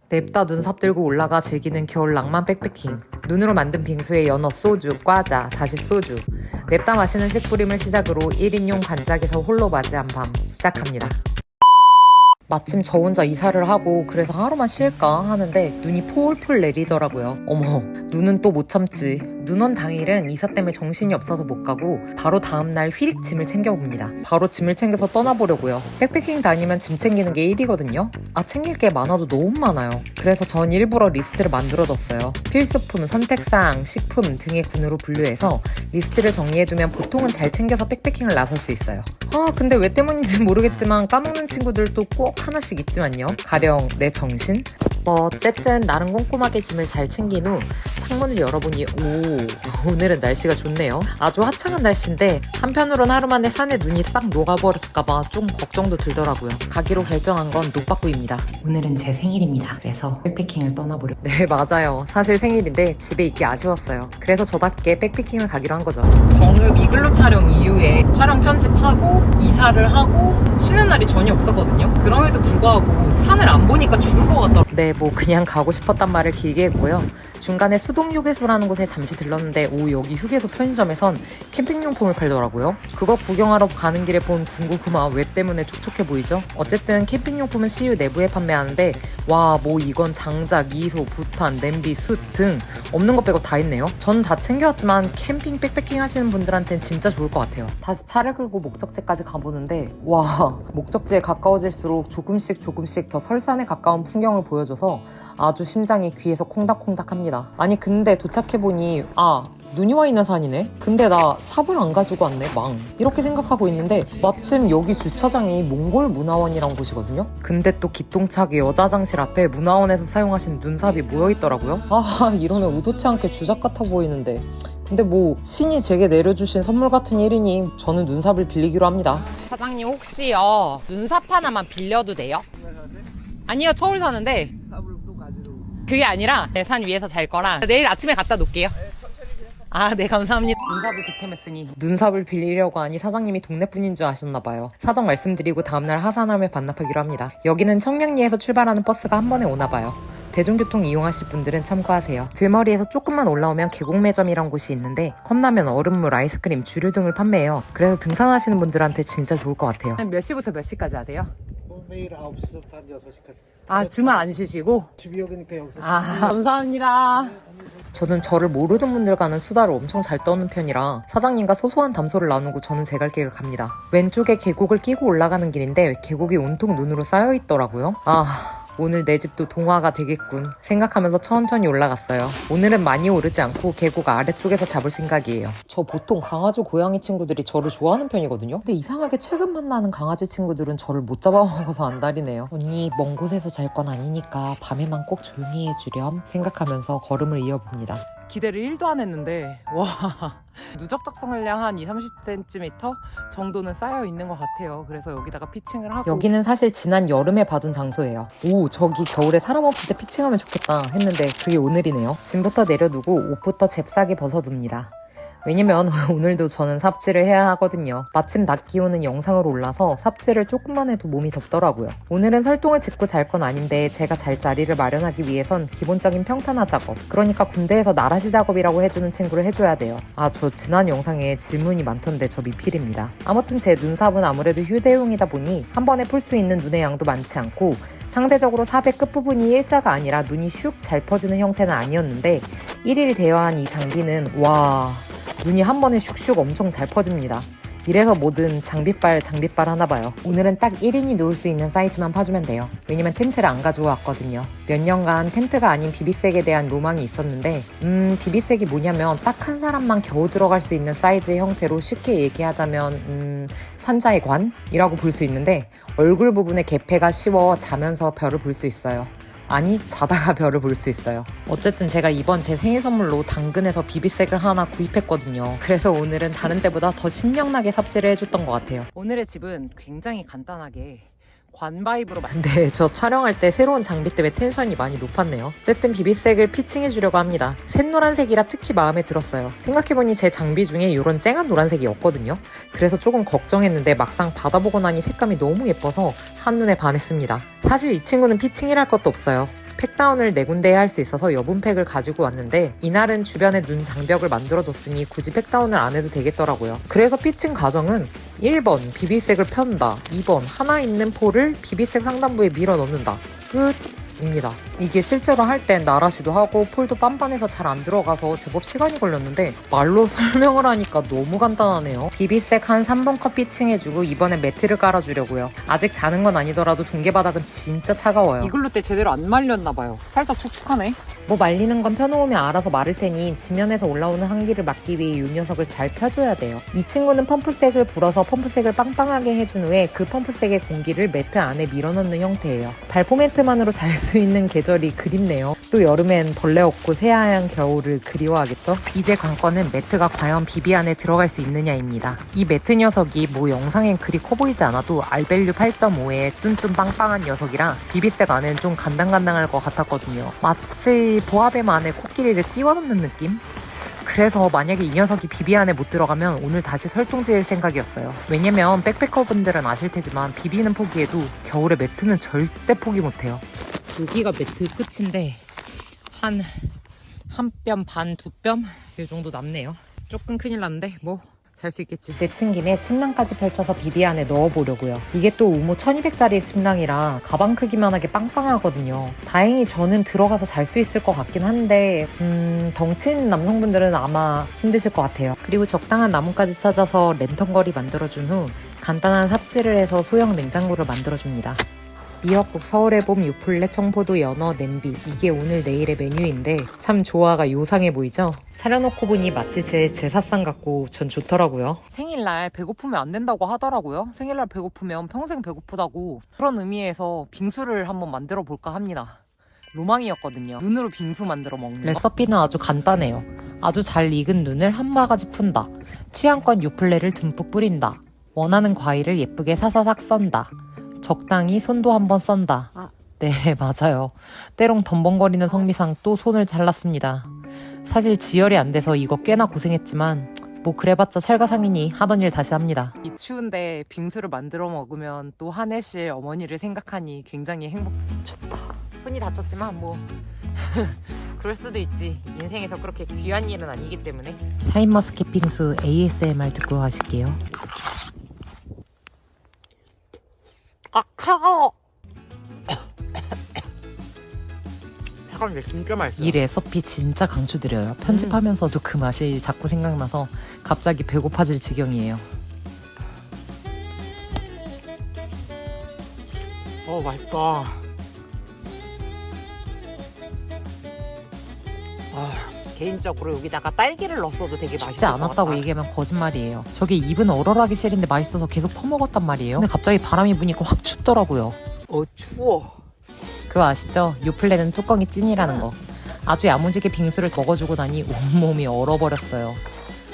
냅다 눈삽 들고 올라가 즐기는 겨울 낭만 백패킹. 눈으로 만든 빙수에 연어, 소주, 과자, 다시 소주. 냅다 마시는 식부림을 시작으로 1인용 반짝에서 홀로 맞이한 밤 시작합니다. 마침 저 혼자 이사를 하고 그래서 하루만 쉴까 하는데 눈이 폴폴 내리더라고요. 어머, 눈은 또 못 참지. 눈 온 당일은 이사 때문에 정신이 없어서 못 가고 바로 다음날 휘릭 짐을 챙겨봅니다. 바로 짐을 챙겨서 떠나보려고요. 백패킹 다니면 짐 챙기는 게 1이거든요. 챙길 게 많아도 너무 많아요. 그래서 전 일부러 리스트를 만들어뒀어요. 필수품, 선택사항, 식품 등의 군으로 분류해서 리스트를 정리해두면 보통은 잘 챙겨서 백패킹을 나설 수 있어요. 근데 왜 때문인지 모르겠지만 까먹는 친구들도 꼭 하나씩 있지만요. 가령 내 정신? 어쨌든 나름 꼼꼼하게 짐을 잘 챙긴 후 창문을 열어보니 오늘은 날씨가 좋네요. 아주 화창한 날씨인데 한편으론 하루 만에 산에 눈이 싹 녹아버렸을까봐 좀 걱정도 들더라고요. 가기로 결정한 건 노빠꾸입니다. 오늘은 제 생일입니다. 그래서 백패킹을 떠나보려. 네, 맞아요. 사실 생일인데 집에 있기 아쉬웠어요. 그래서 저답게 백패킹을 가기로 한 거죠. 정읍 이글루 촬영 이후에 촬영 편집하고 이사를 하고 쉬는 날이 전혀 없었거든요. 그럼에도 불구하고 산을 안 보니까 죽을 것 같더라고요. 네, 그냥 가고 싶었단 말을 길게 했고요. 중간에 수동 휴게소라는 곳에 잠시 들렀는데 여기 휴게소 편의점에선 캠핑용품을 팔더라고요. 그거 구경하러 가는 길에 본 군고구마 왜 때문에 촉촉해 보이죠? 어쨌든 캠핑용품은 CU 내부에 판매하는데 이건 장작, 이소, 부탄, 냄비, 숯 등 없는 것 빼고 다 있네요. 전 다 챙겨왔지만 캠핑 백패킹 하시는 분들한테는 진짜 좋을 것 같아요. 다시 차를 끌고 목적지까지 가보는데 목적지에 가까워질수록 조금씩 더 설산에 가까운 풍경을 보여줘서 아주 심장이 귀에서 콩닥콩닥합니다. 아니 근데 도착해보니 눈이 와 있는 산이네? 근데 나 삽을 안 가지고 왔네, 이렇게 생각하고 있는데 마침 여기 주차장이 몽골 문화원이란 곳이거든요? 근데 또 기똥차게 여자 화장실 앞에 문화원에서 사용하신 눈삽이 모여있더라고요? 이러면 의도치 않게 주작 같아 보이는데 근데 신이 제게 내려주신 선물 같은 일이니 저는 눈삽을 빌리기로 합니다. 사장님 혹시요 눈삽 하나만 빌려도 돼요? 아니요, 서울 사는데 그게 아니라 산 위에서 잘 거라 내일 아침에 갖다 놓을게요. 네, 감사합니다. 눈삽을 득템했으니 눈삽을 빌리려고 하니 사장님이 동네분인 줄 아셨나봐요. 사정 말씀드리고 다음날 하산함에 반납하기로 합니다. 여기는 청량리에서 출발하는 버스가 한 번에 오나봐요. 대중교통 이용하실 분들은 참고하세요. 들머리에서 조금만 올라오면 계곡매점이란 곳이 있는데 컵라면, 얼음물, 아이스크림, 주류 등을 판매해요. 그래서 등산하시는 분들한테 진짜 좋을 것 같아요. 몇 시부터 몇 시까지 하세요? 매일 9시부터 한 6시까지. 주말 안 쉬시고? 집이 여기니까 여기서. 감사합니다. 저는 저를 모르는 분들과는 수다를 엄청 잘 떠는 편이라 사장님과 소소한 담소를 나누고 저는 제 갈 길을 갑니다. 왼쪽에 계곡을 끼고 올라가는 길인데 계곡이 온통 눈으로 쌓여있더라고요. 오늘 내 집도 동화가 되겠군 생각하면서 천천히 올라갔어요. 오늘은 많이 오르지 않고 계곡 아래쪽에서 잡을 생각이에요. 저 보통 강아지 고양이 친구들이 저를 좋아하는 편이거든요. 근데 이상하게 최근 만나는 강아지 친구들은 저를 못 잡아먹어서 안달이네요. 언니 먼 곳에서 잘 건 아니니까 밤에만 꼭 조용히 해주렴 생각하면서 걸음을 이어봅니다. 기대를 1도 안 했는데 누적적 성량량 한 20-30cm 정도는 쌓여있는 것 같아요. 그래서 여기다가 피칭을 하고 여기는 사실 지난 여름에 봐둔 장소예요. 저기 겨울에 사람 없을 때 피칭하면 좋겠다 했는데 그게 오늘이네요. 짐부터 내려두고 옷부터 잽싸게 벗어둡니다. 왜냐면 오늘도 저는 삽질을 해야 하거든요. 마침 낮 기온은 영상으로 올라서 삽질을 조금만 해도 몸이 덥더라고요. 오늘은 설동을 짚고 잘 건 아닌데 제가 잘 자리를 마련하기 위해선 기본적인 평탄화 작업, 그러니까 군대에서 나라시 작업이라고 해주는 친구를 해줘야 돼요. 저 지난 영상에 질문이 많던데 저 미필입니다. 아무튼 제 눈삽은 아무래도 휴대용이다 보니 한 번에 풀 수 있는 눈의 양도 많지 않고 상대적으로 삽의 끝부분이 일자가 아니라 눈이 슉 잘 퍼지는 형태는 아니었는데 1일 대여한 이 장비는 눈이 한 번에 슉슉 엄청 잘 퍼집니다. 이래서 뭐든 장비빨 하나봐요. 오늘은 딱 1인이 누울 수 있는 사이즈만 파주면 돼요. 왜냐면 텐트를 안 가지고 왔거든요. 몇 년간 텐트가 아닌 비비색에 대한 로망이 있었는데 비비색이 뭐냐면 딱 한 사람만 겨우 들어갈 수 있는 사이즈의 형태로 쉽게 얘기하자면 산자의 관이라고 볼 수 있는데 얼굴 부분에 개폐가 쉬워 자면서 별을 볼 수 있어요. 자다가 별을 볼 수 있어요. 어쨌든 제가 이번 제 생일 선물로 당근에서 비비색을 하나 구입했거든요. 그래서 오늘은 다른 때보다 더 신명나게 삽질을 해줬던 것 같아요. 오늘의 집은 굉장히 간단하게 관 바이브로 네, 저 촬영할 때 새로운 장비 때문에 텐션이 많이 높았네요. 어쨌든 비비색을 피칭해주려고 합니다. 샛노란색이라 특히 마음에 들었어요. 생각해보니 제 장비 중에 이런 쨍한 노란색이 없거든요. 그래서 조금 걱정했는데 막상 받아보고 나니 색감이 너무 예뻐서 한눈에 반했습니다. 사실 이 친구는 피칭이랄 것도 없어요. 팩다운을 4군데에 할 수 있어서 여분팩을 가지고 왔는데 이날은 주변에 눈 장벽을 만들어뒀으니 굳이 팩다운을 안 해도 되겠더라고요. 그래서 피칭 과정은 1번 비비색을 편다, 2번 하나 있는 포를 비비색 상단부에 밀어 넣는다. 끝입니다. 이게 실제로 할 땐 나라시도 하고 폴도 빤빤해서 잘 안 들어가서 제법 시간이 걸렸는데 말로 설명을 하니까 너무 간단하네요. 비비색 한 3번 컵 피칭해주고 이번엔 매트를 깔아주려고요. 아직 자는 건 아니더라도 동계바닥은 진짜 차가워요. 이글루 때 제대로 안 말렸나봐요. 살짝 축축하네. 뭐 말리는 건 펴놓으면 알아서 마를 테니 지면에서 올라오는 한기를 막기 위해 이 녀석을 잘 펴줘야 돼요. 이 친구는 펌프색을 불어서 펌프색을 빵빵하게 해준 후에 그 펌프색의 공기를 매트 안에 밀어넣는 형태예요. 발포 매트만으로 잘 수 있는 계절이 그립네요. 또 여름엔 벌레 없고 새하얀 겨울을 그리워하겠죠? 이제 관건은 매트가 과연 비비 안에 들어갈 수 있느냐입니다. 이 매트 녀석이 뭐 영상엔 그리 커 보이지 않아도 알밸류 8.5의 뚠뚠 빵빵한 녀석이라 비비색 안엔 좀 간당간당할 것 같았거든요. 마치 보아뱀 안에 코끼리를 끼워 넣는 느낌? 그래서 만약에 이 녀석이 비비 안에 못 들어가면 오늘 다시 설동 지을 생각이었어요. 왜냐면 백패커분들은 아실 테지만 비비는 포기해도 겨울에 매트는 절대 포기 못해요. 여기가 매트 끝인데 한 뼘 반, 2뼘 이 정도 남네요. 조금 큰일 났는데 뭐 잘 수 있겠지. 내친 김에 침낭까지 펼쳐서 비비 안에 넣어보려고요. 이게 또 우모 1200짜리 침낭이라 가방 크기만 하게 빵빵하거든요. 다행히 저는 들어가서 잘 수 있을 것 같긴 한데 덩치 있는 남성분들은 아마 힘드실 것 같아요. 그리고 적당한 나무까지 찾아서 랜턴걸이 만들어준 후 간단한 삽질을 해서 소형 냉장고를 만들어줍니다. 미역국, 서울의 봄, 요플레, 청포도, 연어, 냄비 이게 오늘 내일의 메뉴인데 참 조화가 요상해 보이죠? 차려놓고 보니 마치 제 제사상 같고 전 좋더라고요. 생일날 배고프면 안 된다고 하더라고요. 생일날 배고프면 평생 배고프다고. 그런 의미에서 빙수를 한번 만들어 볼까 합니다. 로망이었거든요. 눈으로 빙수 만들어 먹는 거. 레시피는 아주 간단해요. 아주 잘 익은 눈을 한 바가지 푼다. 취향껏 요플레를 듬뿍 뿌린다. 원하는 과일을 예쁘게 사사삭 썬다. 적당히 손도 한번 썬다. 네, 맞아요. 때롱 덤벙거리는 성미상 또 손을 잘랐습니다. 사실 지혈이 안 돼서 이거 꽤나 고생했지만 뭐 그래봤자 살가상이니 하던 일 다시 합니다. 이 추운데 빙수를 만들어 먹으면 또 한혜실 어머니를 생각하니 굉장히 좋다. 손이 다쳤지만 뭐 그럴 수도 있지. 인생에서 그렇게 귀한 일은 아니기 때문에. 샤인머스켓 빙수 ASMR 듣고 가실게요. 아, 차가워. 차가운데 진짜 맛있어. 이 레시피 진짜 강추드려요. 편집하면서도 그 맛이 자꾸 생각나서 갑자기 배고파질 지경이에요. 맛있다. 개인적으로 여기다가 딸기를 넣었어도 되게 맛있을 쉽지 것 않았다고 같다. 얘기하면 거짓말이에요. 저게 입은 얼얼하기 싫은데 맛있어서 계속 퍼먹었단 말이에요. 근데 갑자기 바람이 부니까 확 춥더라고요. 추워. 그거 아시죠? 요플레는 뚜껑이 찐이라는 거. 아주 야무지게 빙수를 먹어주고 나니 온몸이 얼어버렸어요.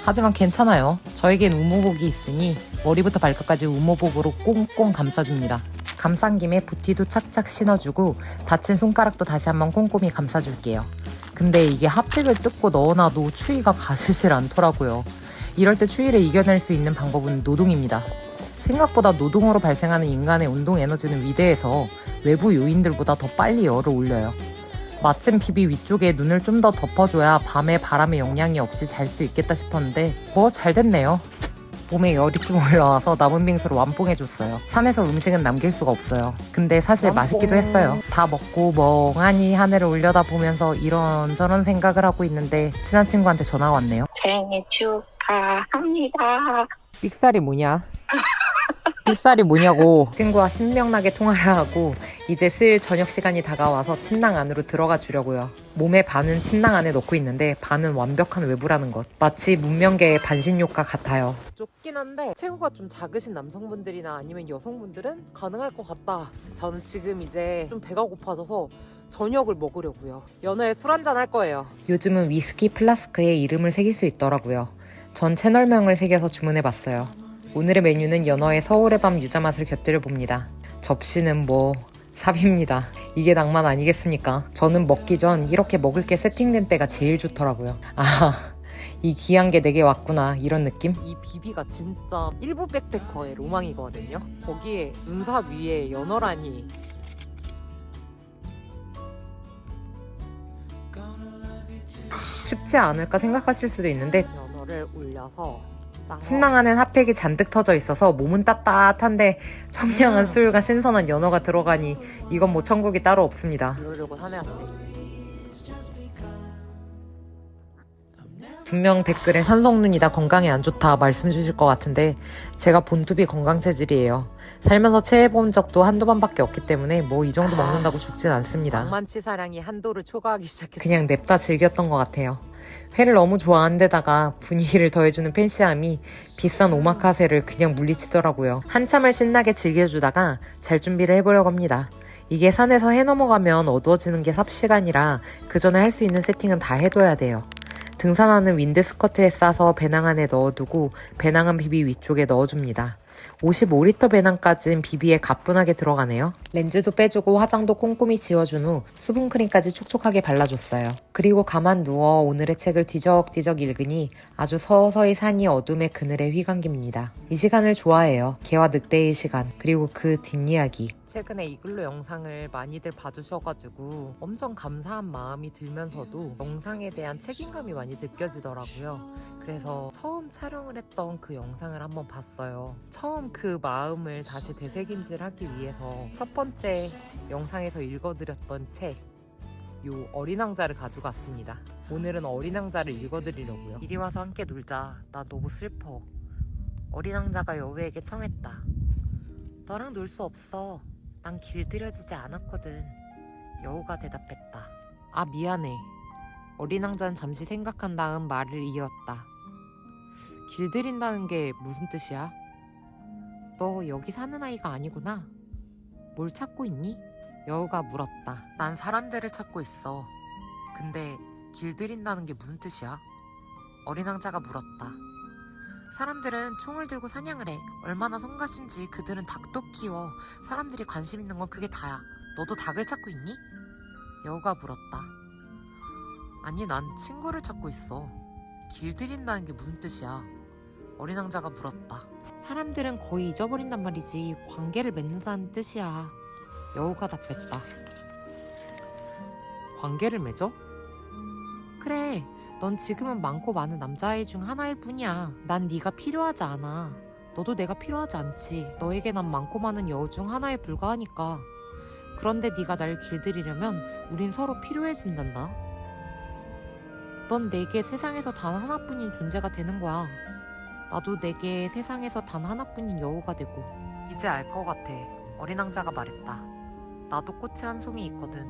하지만 괜찮아요. 저에겐 우모복이 있으니 머리부터 발끝까지 우모복으로 꽁꽁 감싸줍니다. 감싼 김에 부티도 착착 신어주고 다친 손가락도 다시 한번 꼼꼼히 감싸줄게요. 근데 이게 핫팩을 뜯고 넣어놔도 추위가 가시질 않더라고요. 이럴 때 추위를 이겨낼 수 있는 방법은 노동입니다. 생각보다 노동으로 발생하는 인간의 운동 에너지는 위대해서 외부 요인들보다 더 빨리 열을 올려요. 마침 비비 위쪽에 눈을 좀 더 덮어줘야 밤에 바람의 영향이 없이 잘 수 있겠다 싶었는데 뭐 잘 됐네요. 몸에 열이 좀 올라와서 남은 빙수를 완뽕해줬어요. 산에서 음식은 남길 수가 없어요. 근데 사실 맛있기도 했어요. 다 먹고 멍하니 하늘을 올려다보면서 이런저런 생각을 하고 있는데 친한 친구한테 전화가 왔네요. 생일 축하합니다. 삑살이 뭐냐? 삑살이 뭐냐고. 친구와 신명나게 통화를 하고 이제 슬 저녁 시간이 다가와서 침낭 안으로 들어가 주려고요. 몸의 반은 침낭 안에 넣고 있는데 반은 완벽한 외부라는 것. 마치 문명계의 반신욕과 같아요. 좁긴 한데 체구가 좀 작으신 남성분들이나 아니면 여성분들은 가능할 것 같다. 저는 지금 이제 좀 배가 고파져서 저녁을 먹으려고요. 연어에 술 한잔 할 거예요. 요즘은 위스키 플라스크에 이름을 새길 수 있더라고요. 전 채널명을 새겨서 주문해봤어요. 오늘의 메뉴는 연어의 서울의 밤 유자 맛을 곁들여 봅니다. 접시는 뭐 삽입니다. 이게 낭만 아니겠습니까? 저는 먹기 전 이렇게 먹을 게 세팅된 때가 제일 좋더라고요. 아, 이 귀한 게 내게 왔구나 이런 느낌? 이 비비가 진짜 일부 백패커의 로망이거든요. 거기에 눈삽 위에 연어라니 춥지 않을까 생각하실 수도 있는데 연어를 올려서 침낭 안엔 핫팩이 잔뜩 터져 있어서 몸은 따뜻한데 청량한 술과 신선한 연어가 들어가니 이건 뭐 천국이 따로 없습니다. 이러려고 산에 왔대. 분명 댓글에 산성눈이다 건강에 안 좋다 말씀 주실 것 같은데 제가 본투비 건강 체질이에요. 살면서 체해본 적도 한두 번밖에 없기 때문에 뭐 이 정도 먹는다고 죽진 않습니다. 낭만치사량이 한도를 초과하기 시작했어. 그냥 냅다 즐겼던 것 같아요. 회를 너무 좋아하는 데다가 분위기를 더해주는 팬시함이 비싼 오마카세를 그냥 물리치더라고요. 한참을 신나게 즐겨주다가 잘 준비를 해보려고 합니다. 이게 산에서 해 넘어가면 어두워지는 게 삽시간이라 그 전에 할 수 있는 세팅은 다 해둬야 돼요. 등산화는 윈드 스커트에 싸서 배낭 안에 넣어두고 배낭은 비비 위쪽에 넣어줍니다. 55리터 배낭까진 비비에 가뿐하게 들어가네요. 렌즈도 빼주고 화장도 꼼꼼히 지워준 후 수분크림까지 촉촉하게 발라줬어요. 그리고 가만 누워 오늘의 책을 뒤적뒤적 읽으니 아주 서서히 산이 어둠의 그늘에 휘감깁니다. 이 시간을 좋아해요. 개와 늑대의 시간, 그리고 그 뒷이야기. 최근에 이글루 영상을 많이들 봐주셔가지고 엄청 감사한 마음이 들면서도 영상에 대한 책임감이 많이 느껴지더라고요. 그래서 처음 촬영을 했던 그 영상을 한번 봤어요. 처음 그 마음을 다시 되새김질하기 위해서 첫 번째 영상에서 읽어드렸던 책, 요 어린 왕자를 가지고 왔습니다. 오늘은 어린 왕자를 읽어드리려고요. 이리 와서 함께 놀자. 나 너무 슬퍼. 어린 왕자가 여우에게 청했다. 너랑 놀 수 없어. 난 길들여지지 않았거든. 여우가 대답했다. 아, 미안해. 어린 왕자는 잠시 생각한 다음 말을 이었다. 길들인다는 게 무슨 뜻이야? 너 여기 사는 아이가 아니구나. 뭘 찾고 있니? 여우가 물었다. 난 사람들을 찾고 있어. 근데 길들인다는 게 무슨 뜻이야? 어린 왕자가 물었다. 사람들은 총을 들고 사냥을 해. 얼마나 성가신지 그들은 닭도 키워. 사람들이 관심 있는 건 그게 다야. 너도 닭을 찾고 있니? 여우가 물었다. 아니, 난 친구를 찾고 있어. 길들인다는 게 무슨 뜻이야? 어린 왕자가 물었다. 사람들은 거의 잊어버린단 말이지. 관계를 맺는다는 뜻이야. 여우가 답했다. 관계를 맺어? 그래. 넌 지금은 많고 많은 남자아이 중 하나일 뿐이야. 난 네가 필요하지 않아. 너도 내가 필요하지 않지. 너에게 난 많고 많은 여우 중 하나에 불과하니까. 그런데 네가 날 길들이려면 우린 서로 필요해진단다. 넌 내게 세상에서 단 하나뿐인 존재가 되는 거야. 나도 내게 세상에서 단 하나뿐인 여우가 되고. 이제 알 것 같아. 어린 왕자가 말했다. 나도 꽃에 한 송이 있거든.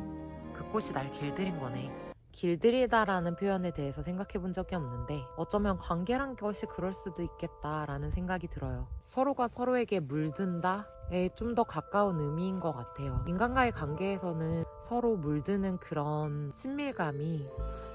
그 꽃이 날 길들인 거네. 길들이다라는 표현에 대해서 생각해 본 적이 없는데 어쩌면 관계란 것이 그럴 수도 있겠다라는 생각이 들어요. 서로가 서로에게 물든다에 좀 더 가까운 의미인 것 같아요. 인간과의 관계에서는 서로 물드는 그런 친밀감이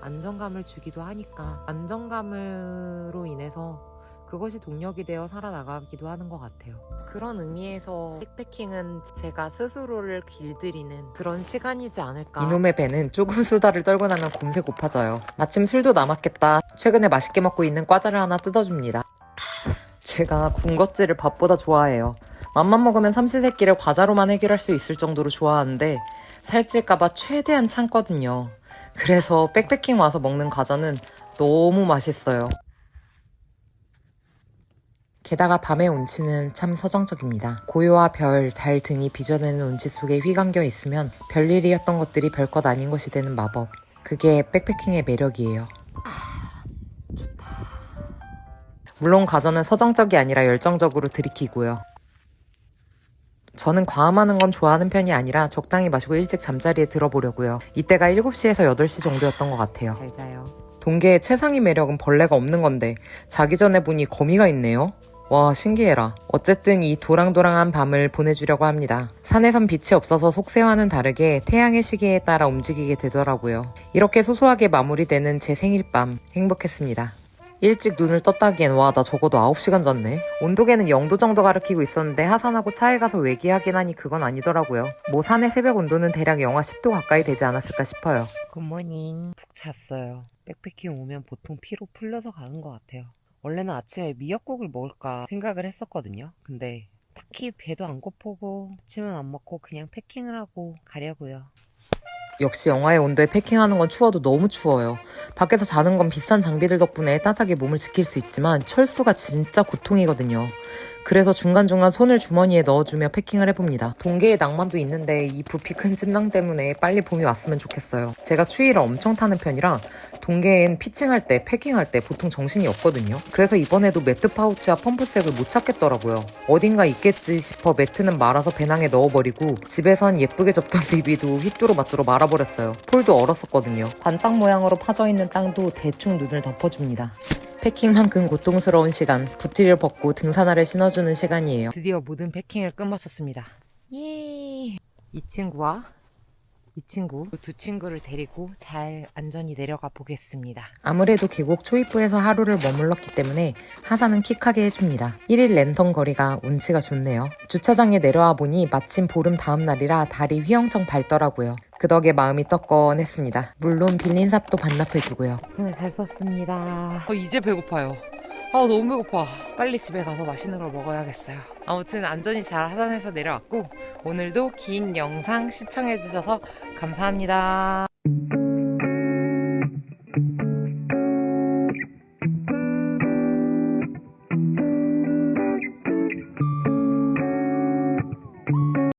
안정감을 주기도 하니까 안정감으로 인해서 그것이 동력이 되어 살아나가기도 하는 것 같아요. 그런 의미에서 백패킹은 제가 스스로를 길들이는 그런 시간이지 않을까. 이놈의 배는 조금 수다를 떨고 나면 곰새 고파져요. 마침 술도 남았겠다. 최근에 맛있게 먹고 있는 과자를 하나 뜯어줍니다. 제가 군것질을 밥보다 좋아해요. 맘만 먹으면 삼시세끼를 과자로만 해결할 수 있을 정도로 좋아하는데 살찔까봐 최대한 참거든요. 그래서 백패킹 와서 먹는 과자는 너무 맛있어요. 게다가 밤의 운치는 참 서정적입니다. 고요와 별, 달 등이 빚어내는 운치 속에 휘감겨 있으면 별일이었던 것들이 별것 아닌 것이 되는 마법. 그게 백패킹의 매력이에요. 좋다. 물론 과자는 서정적이 아니라 열정적으로 들이키고요. 저는 과음하는 건 좋아하는 편이 아니라 적당히 마시고 일찍 잠자리에 들어보려고요. 이때가 7시에서 8시 정도였던 것 같아요. 잘 자요. 동계의 최상위 매력은 벌레가 없는 건데 자기 전에 보니 거미가 있네요. 와, 신기해라. 어쨌든 이 도랑도랑한 밤을 보내주려고 합니다. 산에선 빛이 없어서 속세와는 다르게 태양의 시계에 따라 움직이게 되더라고요. 이렇게 소소하게 마무리되는 제 생일밤 행복했습니다. 일찍 눈을 떴다기엔 와, 나 적어도 9시간 잤네. 온도계는 0도 정도 가리키고 있었는데 하산하고 차에 가서 외기하긴 하니 그건 아니더라고요. 뭐 산의 새벽 온도는 대략 영하 10도 가까이 되지 않았을까 싶어요. 굿모닝. 푹 잤어요. 백패킹 오면 보통 피로 풀려서 가는 것 같아요. 원래는 아침에 미역국을 먹을까 생각을 했었거든요. 근데 딱히 배도 안 고프고 아침은 안 먹고 그냥 패킹을 하고 가려고요. 역시 영하의 온도에 패킹하는 건 추워도 너무 추워요. 밖에서 자는 건 비싼 장비들 덕분에 따뜻하게 몸을 지킬 수 있지만 철수가 진짜 고통이거든요. 그래서 중간중간 손을 주머니에 넣어주며 패킹을 해봅니다. 동계의 낭만도 있는데 이 부피 큰 침낭 때문에 빨리 봄이 왔으면 좋겠어요. 제가 추위를 엄청 타는 편이라 동계엔 피칭할 때, 패킹할 때 보통 정신이 없거든요. 그래서 이번에도 매트 파우치와 펌프색을 못 찾겠더라고요. 어딘가 있겠지 싶어 매트는 말아서 배낭에 넣어버리고 집에선 예쁘게 접던 비비도 휘뚜루마뚜루 말아버렸어요. 폴도 얼었었거든요. 반짝 모양으로 파져있는 땅도 대충 눈을 덮어줍니다. 패킹만큼 고통스러운 시간, 부티를 벗고 등산화를 신어주는 시간이에요. 드디어 모든 패킹을 끝마쳤습니다. 예. 이 친구와 이 친구, 두 친구를 데리고 잘 안전히 내려가 보겠습니다. 아무래도 계곡 초입부에서 하루를 머물렀기 때문에 하산은 킥하게 해줍니다. 1일 랜턴 거리가 운치가 좋네요. 주차장에 내려와 보니 마침 보름 다음 날이라 달이 휘영청 밝더라고요. 그 덕에 마음이 떡건했습니다. 물론 빌린 삽도 반납해주고요. 잘 썼습니다. 이제 배고파요. 너무 배고파. 빨리 집에 가서 맛있는 걸 먹어야겠어요. 아무튼 안전히 잘 하산해서 내려왔고 오늘도 긴 영상 시청해주셔서 감사합니다.